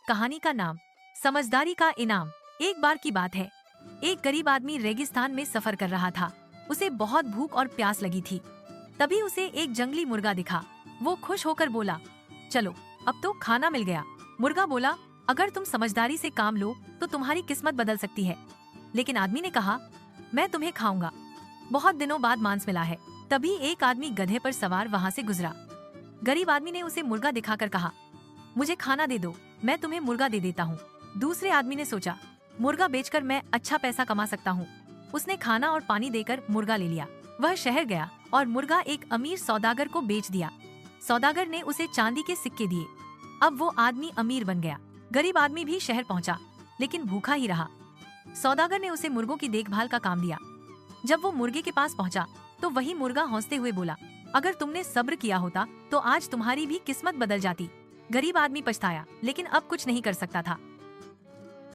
कहानी का नाम समझदारी का इनाम। एक बार की बात है, एक गरीब आदमी रेगिस्तान में सफर कर रहा था। उसे बहुत भूख और प्यास लगी थी। तभी उसे एक जंगली मुर्गा दिखा। वो खुश होकर बोला, चलो अब तो खाना मिल गया। मुर्गा बोला, अगर तुम समझदारी से काम लो तो तुम्हारी किस्मत बदल सकती है। लेकिन आदमी ने कहा, मैं तुम्हें खाऊंगा, बहुत दिनों बाद मांस मिला है। तभी एक आदमी गधे पर सवार वहाँ से गुजरा। गरीब आदमी ने उसे मुर्गा दिखाकर कहा, मुझे खाना दे दो, मैं तुम्हें मुर्गा दे देता हूँ। दूसरे आदमी ने सोचा, मुर्गा बेचकर मैं अच्छा पैसा कमा सकता हूँ। उसने खाना और पानी देकर मुर्गा ले लिया। वह शहर गया और मुर्गा एक अमीर सौदागर को बेच दिया। सौदागर ने उसे चांदी के सिक्के दिए। अब वो आदमी अमीर बन गया। गरीब आदमी भी शहर पहुंचा, लेकिन भूखा ही रहा। सौदागर ने उसे मुर्गों की देखभाल का काम दिया। जब वो मुर्गे के पास पहुंचा तो वही मुर्गा हंसते हुए बोला, अगर तुमने सब्र किया होता तो आज तुम्हारी भी किस्मत बदल जाती। गरीब आदमी पछताया, लेकिन अब कुछ नहीं कर सकता था।